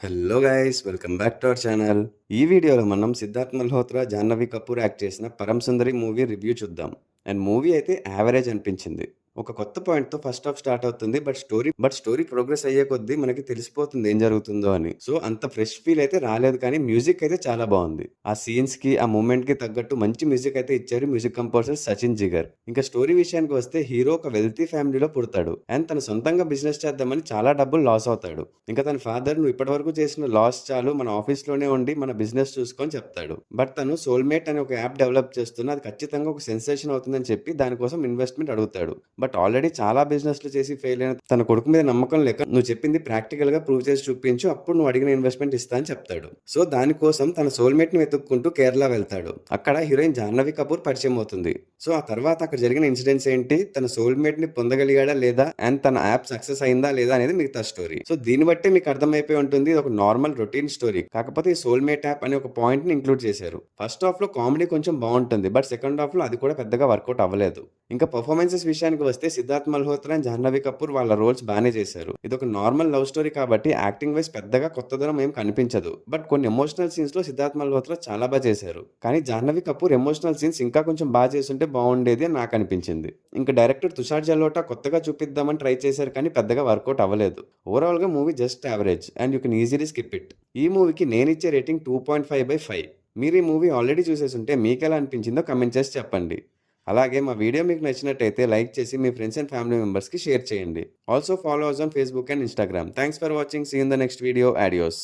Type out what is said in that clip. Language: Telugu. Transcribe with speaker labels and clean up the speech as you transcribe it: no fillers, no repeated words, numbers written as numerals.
Speaker 1: Hello guys welcome back to our channel. ఈ వీడియోలో మనం సిద్ధార్థ్ మల్హోత్రా, జాహ్నవి కపూర్ యాక్ట్ చేసిన 'పరమ్ సుందరి' మూవీ రివ్యూ చూద్దాం. అండ్ మూవీ అయితే యావరేజ్ అనిపించింది. ఒక కొత్త పాయింట్‌తో ఫస్ట్ హాఫ్ స్టార్ట్ అవుతుంది. బట్ స్టోరీ ప్రోగ్రెస్ అయ్యే కొద్దీ మనకి తెలిసిపోతుంది ఏం జరుగుతుందో అని. సో అంత ఫ్రెష్ ఫీల్ అయితే రాలేదు, కానీ మ్యూజిక్ అయితే చాలా బాగుంది. ఆ సీన్స్‌కి, ఆ మూమెంట్‌కి తగ్గట్టు మంచి మ్యూజిక్ అయితే ఇచ్చారు మ్యూజిక్ కంపోజర్ సచిన్ జిగర్. ఇంకా స్టోరీ విషయానికి వస్తే హీరో ఒక వెల్తీ ఫ్యామిలీలో పుడతాడు. అండ్ తన సొంతంగా బిజినెస్ చేద్దామని చాలా డబ్బులు లాస్ అవుతాడు. ఇంకా తన ఫాదర్, "నువ్వు ఇప్పటివరకు చేసిన లాస్ చాలు, మన ఆఫీస్‌లోనే ఉండి మన బిజినెస్ చూసుకొని" చెప్తాడు. బట్ తను సోల్‌మేట్ అనే ఒక యాప్ డెవలప్ చేస్తున్న, అది ఖచ్చితంగా ఒక సెన్సేషన్ అవుతుందని చెప్పి దానికోసం ఇన్వెస్ట్‌మెంట్ అడుగుతాడు. బట్ ఆల్రెడీ చాలా బిజినెస్‌లు చేసి ఫెయిల్ అయిన తన కొడుకు మీద నమ్మకం లేక, "నువ్వు చెప్పింది ప్రాక్టికల్‌గా ప్రూవ్ చేసి చూపించు, అప్పుడు నువ్వు అడిగిన ఇన్వెస్ట్‌మెంట్ ఇస్తా" అని చెప్తాడు. సో దానికోసం తన సోల్‌మేట్‌ని వెతుక్కుంటూ కేరళ వెళ్తాడు. అక్కడ హీరోయిన్ జాహ్నవి కపూర్ పరిచయం అవుతుంది. సో ఆ తర్వాత అక్కడ జరిగిన ఇన్సిడెంట్స్ ఏంటి, తన సోల్‌మేట్‌ని పొందగలిగాడా లేదా, అండ్ తన యాప్ సక్సెస్ అయిందా లేదా అనేది మిగతా స్టోరీ. సో దీన్ని బట్టి మీకు అర్థమైపోయి ఉంటుంది, ఇది ఒక నార్మల్ రొటీన్ స్టోరీ. కాకపోతే ఈ సోల్‌మేట్ యాప్ అనే ఒక పాయింట్‌ని ఇంక్లూడ్ చేశారు. ఫస్ట్ హాఫ్‌లో కామెడీ కొంచెం బాగుంటుంది, బట్ సెకండ్ హాఫ్‌లో అది కూడా పెద్దగా వర్కౌట్ అవ్వలేదు. ఇంకా పర్ఫార్మెన్సెస్ విషయానికి వస్తే సిద్ధార్థ్ మల్హోత్రా అండ్ జాహ్నవి కపూర్ వాళ్ళ రోల్స్ బాగానే చేశారు. ఇది ఒక నార్మల్ లవ్ స్టోరీ కాబట్టి యాక్టింగ్ వైస్ పెద్దగా కొత్తదనం ఏం కనిపించదు. బట్ కొన్ని ఎమోషనల్ సీన్స్ లో సిద్ధార్థ్ మల్హోత్రా చాలా బాగా చేశారు. కానీ జాహ్నవి కపూర్ ఎమోషనల్ సీన్స్ ఇంకా కొంచెం బాగా చేస్తుంటే బాగుండేది అని నాకు అనిపించింది. ఇంకా డైరెక్టర్ తుషార్ జలోటా కొత్తగా చూపిద్దామని ట్రై చేశారు, కానీ పెద్దగా వర్కౌట్ అవ్వలేదు. ఓవరాల్ గా movie just average and you can easily skip it. ఈ మూవీకి నేను ఇచ్చే రేటింగ్ 2.5/5. మీరు ఈ మూవీ ఆల్రెడీ చూసేసుంటే మీకు ఎలా అనిపించిందో కమెంట్ చేసి చెప్పండి. అలాగే మా వీడియో మీకు నచ్చినట్టయితే లైక్ చేసి మీ ఫ్రెండ్స్ అండ్ ఫ్యామిలీ మెంబర్స్కి షేర్ చేయండి. Also follow us on Facebook and Instagram. Thanks for watching. See in the next video. Audios.